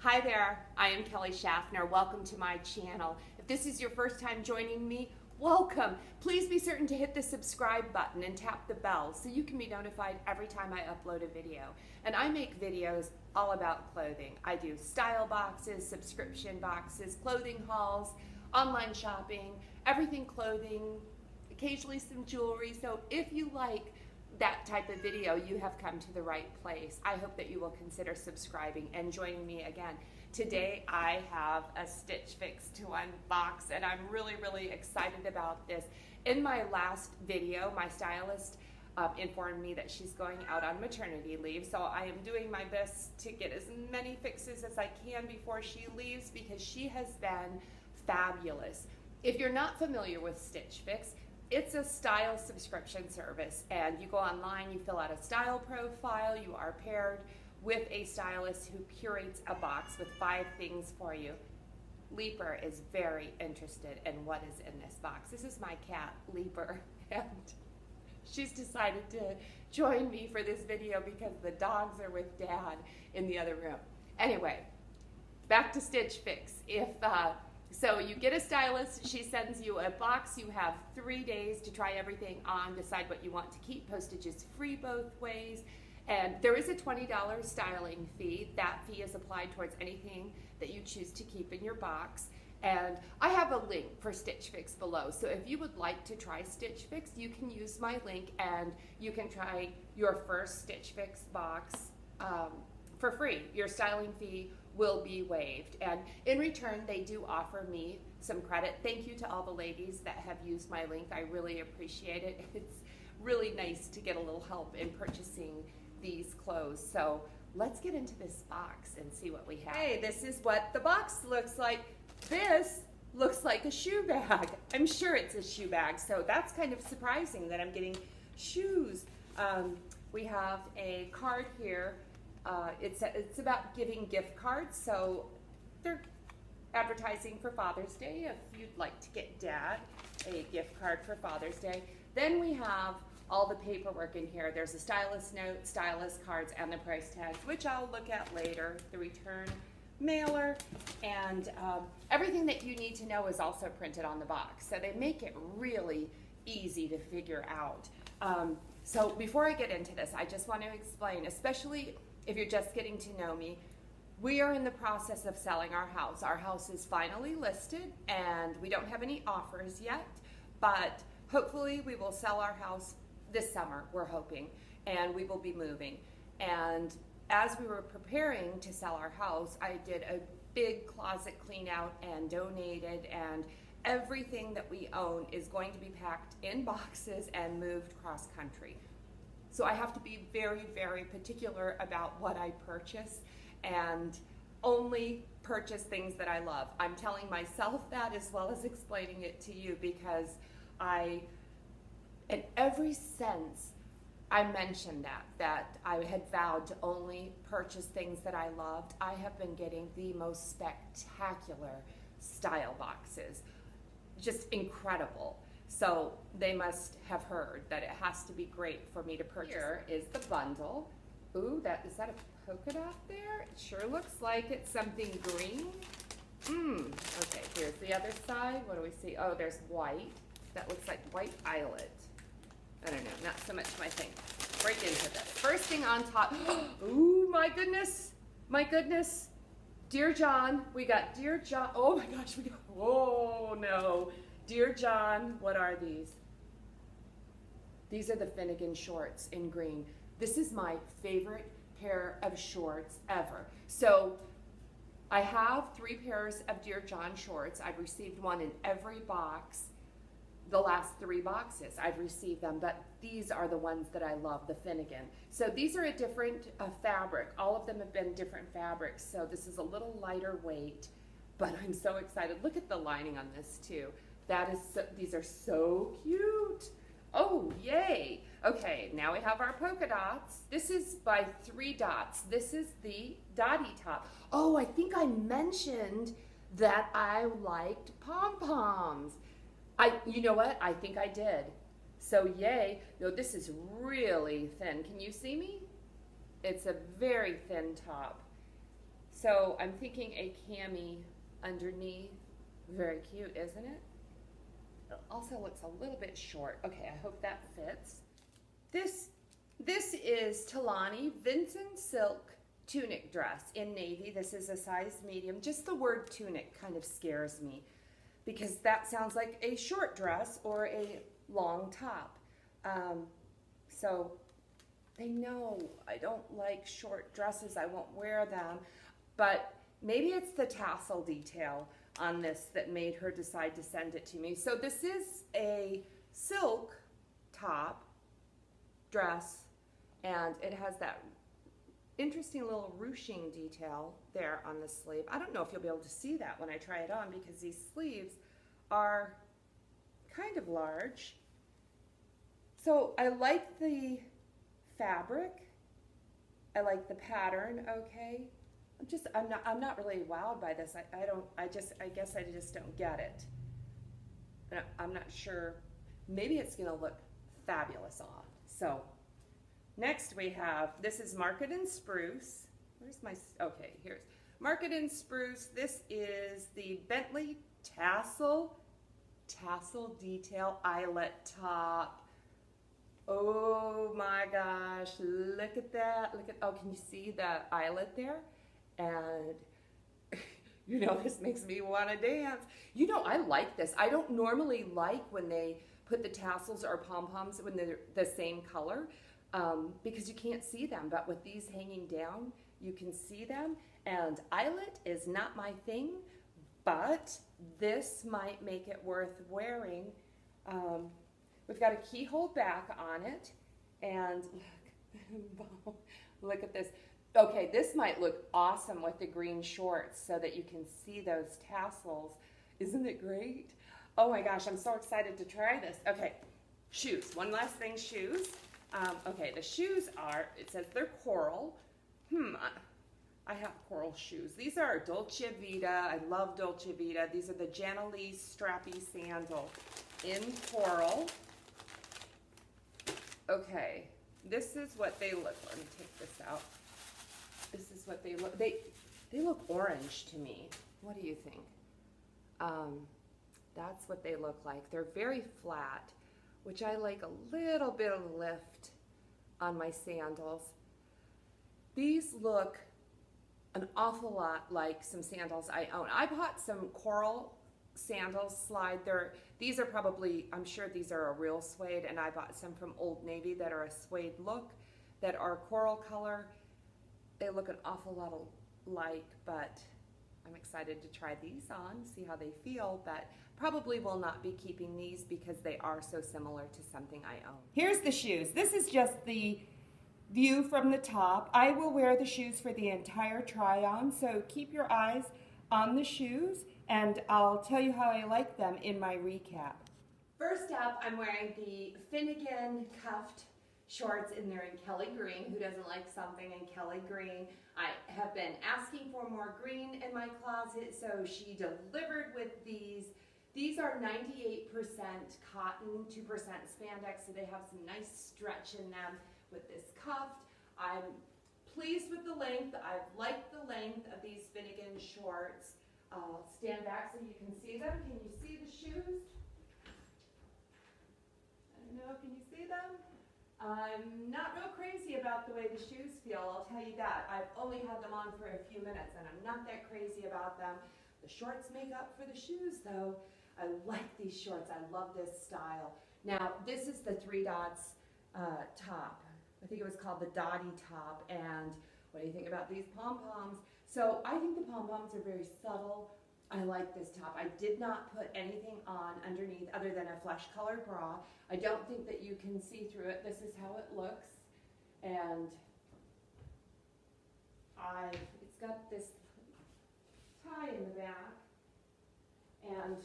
Hi there, I am Kelly Schaffner. Welcome to my channel. If this is your first time joining me, welcome. Please be certain to hit the subscribe button and tap the bell so you can be notified every time I upload a video. And I make videos all about clothing. I do style boxes, subscription boxes, clothing hauls, online shopping, everything clothing, occasionally some jewelry. So if you like that type of video, you have come to the right place. I hope that you will consider subscribing and joining me again. Today I have a Stitch Fix to unbox and I'm really excited about this. In my last video, my stylist informed me that she's going out on maternity leave, so I am doing my best to get as many fixes as I can before she leaves because she has been fabulous. If you're not familiar with Stitch Fix, it's a style subscription service, and you go online, you fill out a style profile, you are paired with a stylist who curates a box with 5 things for you. Leaper is very interested in what is in this box. This is my cat, Leaper, and she's decided to join me for this video because the dogs are with Dad in the other room. Anyway, back to Stitch Fix. So you get a stylist, she sends you a box, you have 3 days to try everything on, decide what you want to keep. Postage is free both ways, and there is a $20 styling fee. That fee is applied towards anything that you choose to keep in your box. And I have a link for Stitch Fix below, so if you would like to try Stitch Fix, you can use my link and you can try your first Stitch Fix box for free. Your styling fee will be waived, and in return they do offer me some credit. Thank you to all the ladies that have used my link. I really appreciate it. It's really nice to get a little help in purchasing these clothes. So let's get into this box and see what we have. Hey, this is what the box looks like. This looks like a shoe bag. I'm sure it's a shoe bag, so that's kind of surprising that I'm getting shoes. We have a card here. It's about giving gift cards, so they're advertising for Father's Day if you'd like to get Dad a gift card for Father's Day. Then we have all the paperwork in here. There's a stylist note, stylist cards, and the price tags, which I'll look at later, the return mailer, and everything that you need to know is also printed on the box. So they make it really easy to figure out. So before I get into this, I just want to explain, especially if you're just getting to know me, we are in the process of selling our house. Our house is finally listed and we don't have any offers yet, but hopefully we will sell our house this summer, we're hoping, and we will be moving. And as we were preparing to sell our house, I did a big closet clean out and donated, and everything that we own is going to be packed in boxes and moved cross country. So I have to be very particular about what I purchase and only purchase things that I love. I'm telling myself that as well as explaining it to you because in every sense, I mentioned that I had vowed to only purchase things that I loved. I have been getting the most spectacular style boxes, just incredible. So they must have heard that it has to be great for me to purchase. Here is the bundle. Ooh, is that a polka dot there? It sure looks like it's something green. Okay, here's the other side. What do we see? Oh, there's white. That looks like white eyelet. I don't know, not so much my thing. Break into this. First thing on top. Ooh, my goodness. Dear John, we got Dear John. Oh my gosh, oh no. Dear John, what are these? These are the Finnegan shorts in green. This is my favorite pair of shorts ever. So I have 3 pairs of Dear John shorts. I've received one in every box. The last 3 boxes I've received them, but these are the ones that I love, the Finnegan. So these are a different fabric. All of them have been different fabrics, so this is a little lighter weight, but I'm so excited. Look at the lining on this too. These are so cute. Oh, yay. Okay, now we have our polka dots. This is by 3 dots. This is the DOTTIE top. Oh, I think I mentioned that I liked pom-poms. You know what? I think I did. So yay. No, this is really thin. Can you see me? It's a very thin top. So I'm thinking a cami underneath. Very cute, isn't it? It also looks a little bit short. Okay, I hope that fits. This is Talani Vincent Silk tunic dress in navy. This is a size medium. Just the word tunic kind of scares me because that sounds like a short dress or a long top. So they know I don't like short dresses. I won't wear them, but maybe it's the tassel detail on this that made her decide to send it to me. So this is a silk top dress, and it has that interesting little ruching detail there on the sleeve. I don't know if you'll be able to see that when I try it on because these sleeves are kind of large. So I like the fabric. I like the pattern, okay? I'm not really wowed by this. I guess I just don't get it. I'm not sure. Maybe it's gonna look fabulous on. So next we have, this is Market and Spruce. Where's my, okay, here's Market and Spruce. This is the Bentley tassel detail eyelet top. Oh my gosh, look at that. Look at, oh, can you see the eyelet there? And you know, this makes me want to dance. You know, I like this. I don't normally like when they put the tassels or pom-poms when they're the same color because you can't see them. But with these hanging down, you can see them. And eyelet is not my thing, but this might make it worth wearing. We've got a keyhole back on it. And look, look at this. Okay, this might look awesome with the green shorts so that you can see those tassels. Isn't it great? Oh my gosh, I'm so excited to try this. Okay, shoes. One last thing, shoes. Okay, the shoes are, it says they're coral. I have coral shoes. These are Dolce Vita. I love Dolce Vita. These are the JANALIE strappy sandal in coral. Okay, this is what they look. Let me take this out. This is what they look. They look orange to me. What do you think? That's what they look like. They're very flat, which I like a little bit of lift on my sandals. These look an awful lot like some sandals I own. I bought some coral sandals slide. These are probably, I'm sure these are a real suede, and I bought some from Old Navy that are a suede look, that are coral color. They look an awful lot alike, but I'm excited to try these on, see how they feel, but probably will not be keeping these because they are so similar to something I own. Here's the shoes. This is just the view from the top. I will wear the shoes for the entire try-on, so keep your eyes on the shoes, and I'll tell you how I like them in my recap. First up, I'm wearing the Finnegan cuffed shorts, and they're in Kelly green. Who doesn't like something in Kelly green? I have been asking for more green in my closet, so she delivered with these. These are 98% cotton, 2% spandex, so they have some nice stretch in them with this cuffed. I'm pleased with the length. I've liked the length of these Finnegan shorts. I'll stand back so you can see them. Can you see the shoes? I don't know, can you see them? I'm not real crazy about the way the shoes feel, I'll tell you that. I've only had them on for a few minutes and I'm not that crazy about them. The shorts make up for the shoes though. I like these shorts, I love this style. Now this is the 3 dots top. I think it was called the Dottie top, and what do you think about these pom-poms? So I think the pom-poms are very subtle. I like this top. I did not put anything on underneath other than a flesh colored bra. I don't think that you can see through it. This is how it looks. And it's got this tie in the back. And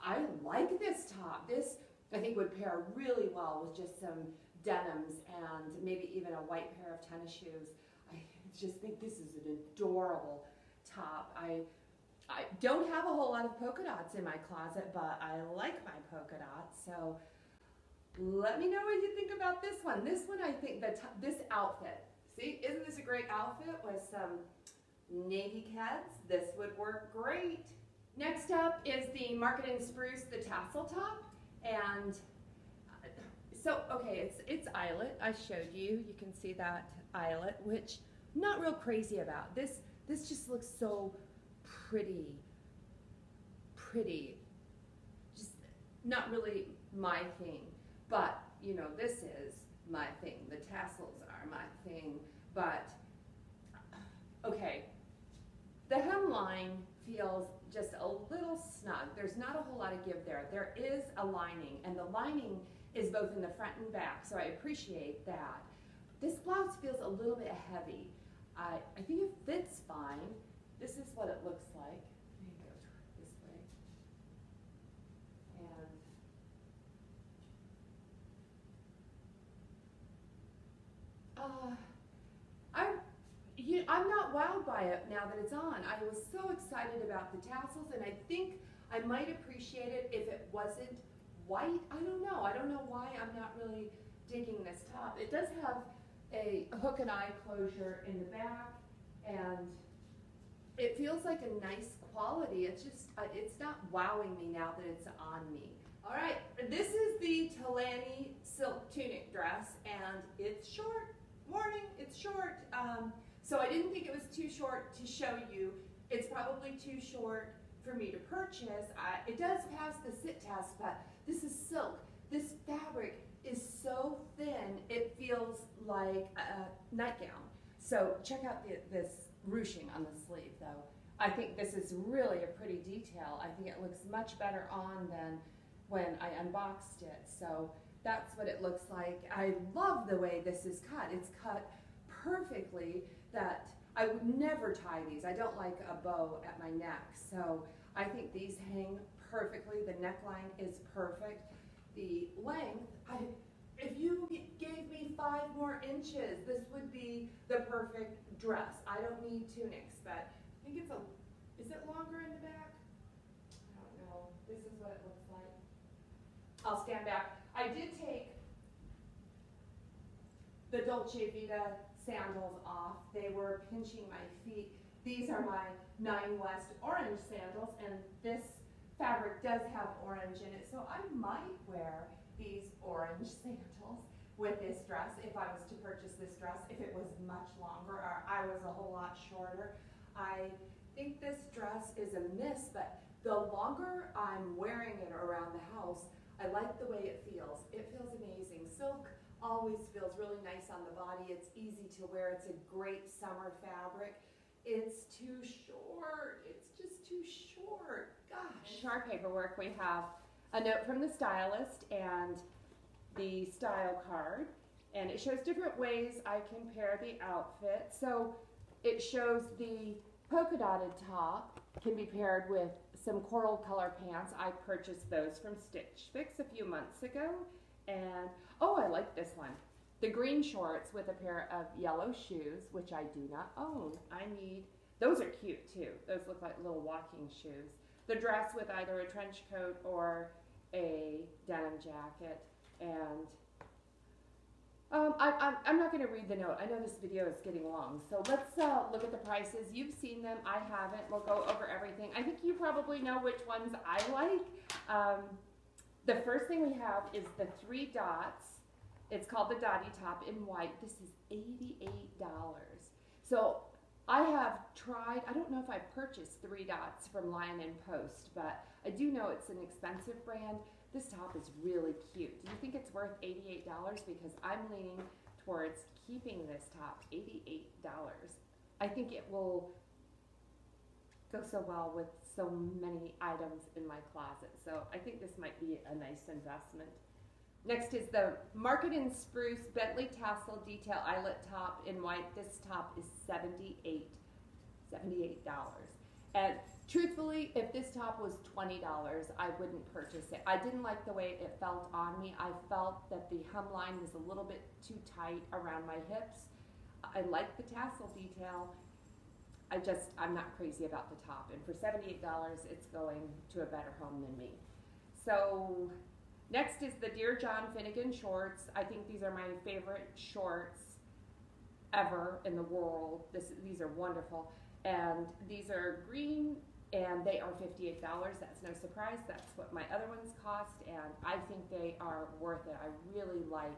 I like this top. This, I think, would pair really well with just some denims and maybe even a white pair of tennis shoes. I just think this is an adorable top. I don't have a whole lot of polka dots in my closet, but I like my polka dots. So let me know what you think about this one. This one, I think that this outfit, see, isn't this a great outfit with some navy Keds, this would work great. Next up is the Market and Spruce, the tassel top. And so, okay, it's eyelet. I showed you. You can see that eyelet, which I'm not real crazy about. This just looks so pretty. Just not really my thing. But, you know, this is my thing. The tassels are my thing. But, okay, the hemline feels just a little snug. There's not a whole lot of give there. There is a lining, and the lining is both in the front and back, so I appreciate that. This blouse feels a little bit heavy. I think it fits fine. This is what it looks like. Let me go this way. And I'm not wowed by it now that it's on. I was so excited about the tassels, and I think I might appreciate it if it wasn't white. I don't know. I don't know why I'm not really digging this top. It does have a hook and eye closure in the back, and it feels like a nice quality. It's just, it's not wowing me now that it's on me. All right, this is the Talani silk tunic dress, and it's short. Warning, it's short. So I didn't think it was too short to show you. It's probably too short for me to purchase. It does pass the sit test, but this is silk. This fabric is so thin, it feels like a nightgown. So check out this ruching on the sleeve, though. I think this is really a pretty detail. I think it looks much better on than when I unboxed it. So that's what it looks like. I love the way this is cut. It's cut perfectly that I would never tie these. I don't like a bow at my neck. So I think these hang perfectly. The neckline is perfect. The length, if you gave me 5 more inches, this would be the perfect dress. I don't need tunics, but I think is it longer in the back? I don't know. This is what it looks like. I'll stand back. I did take the Dolce Vita sandals off. They were pinching my feet. These are my 9 West orange sandals, and this fabric does have orange in it, so I might wear these orange sandals with this dress if I was to purchase this dress, if it was much longer or I was a whole lot shorter. I think this dress is a miss, but the longer I'm wearing it around the house, I like the way it feels. It feels amazing. Silk always feels really nice on the body. It's easy to wear. It's a great summer fabric. It's too short. It's just too short. Gosh. In our paperwork, we have a note from the stylist and the style card, and it shows different ways I can pair the outfit. So it shows the polka dotted top can be paired with some coral color pants. I purchased those from Stitch Fix a few months ago, and oh, I like this one. The green shorts with a pair of yellow shoes, which I do not own. Those are cute too. Those look like little walking shoes. The dress with either a trench coat or a denim jacket. And I'm not going to read the note. I know this video is getting long. So let's look at the prices. You've seen them. I haven't. We'll go over everything. I think you probably know which ones I like. The first thing we have is the 3 dots. It's called the Dottie top in white. This is $88. So I have tried, I don't know if I purchased 3 dots from Lion and Post, but I do know it's an expensive brand. This top is really cute. Do you think it's worth $88? Because I'm leaning towards keeping this top. $88. I think it will go so well with so many items in my closet. So I think this might be a nice investment. Next is the Market and Spruce Bentley Tassel Detail Eyelet Top in white. This top is $78. And truthfully, if this top was $20, I wouldn't purchase it. I didn't like the way it felt on me. I felt that the hemline was a little bit too tight around my hips. I like the tassel detail. I'm not crazy about the top. And for $78, it's going to a better home than me. So next is the Dear John Finnegan shorts. I think these are my favorite shorts ever in the world. These are wonderful. And these are green, and they are $58. That's no surprise. That's what my other ones cost, and I think they are worth it. I really like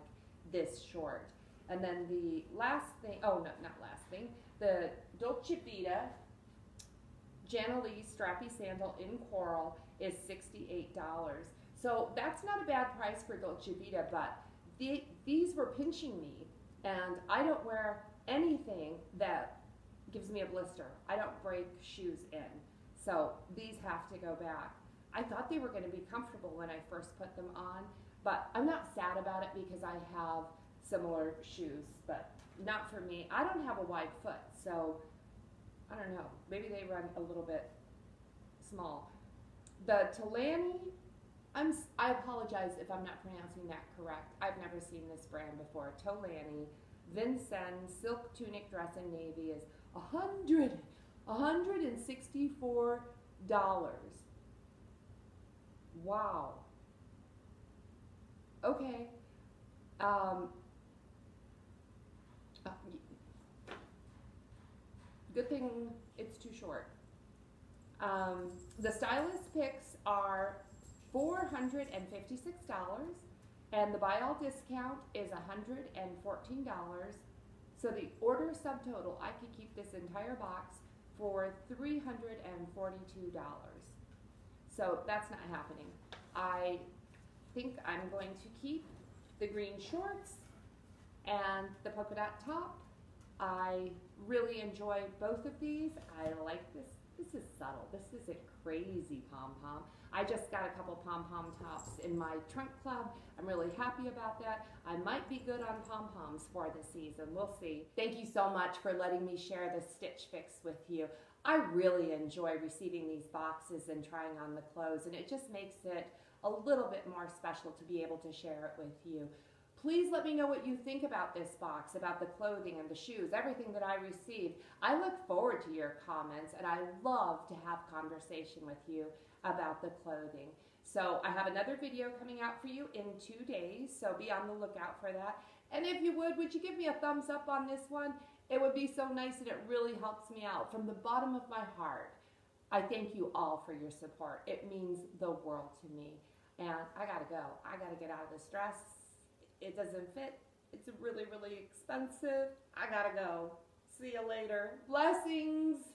this short. And then the last thing, oh no, not last thing, the Dolce Vita JANALIE strappy sandal in coral is $68. So that's not a bad price for Dolce Vita, but these were pinching me, and I don't wear anything that gives me a blister. I don't break shoes in. So these have to go back. I thought they were going to be comfortable when I first put them on, but I'm not sad about it because I have similar shoes, but not for me. I don't have a wide foot, so I don't know. Maybe they run a little bit small. The Talani, I apologize if I'm not pronouncing that correct. I've never seen this brand before. Talani Vincennes silk tunic dress in navy is $164. Wow. Okay. Good thing it's too short. The stylist picks are $456, and the buy all discount is $114. So the order subtotal, I could keep this entire box for $342. So that's not happening. I think I'm going to keep the green shorts and the polka dot top. I really enjoy both of these. I like this. This is subtle. This isn't crazy pom-pom. I just got a couple pom-pom tops in my trunk club. I'm really happy about that. I might be good on pom-poms for the season. We'll see. Thank you so much for letting me share the Stitch Fix with you. I really enjoy receiving these boxes and trying on the clothes, and it just makes it a little bit more special to be able to share it with you. Please let me know what you think about this box, about the clothing and the shoes, everything that I received. I look forward to your comments, and I love to have conversation with you about the clothing. So I have another video coming out for you in 2 days, so be on the lookout for that. And if you would you give me a thumbs up on this one? It would be so nice, and it really helps me out. From the bottom of my heart, I thank you all for your support. It means the world to me. And I gotta go. I gotta get out of this dress. It doesn't fit. It's really, really expensive. I gotta go. See you later. Blessings.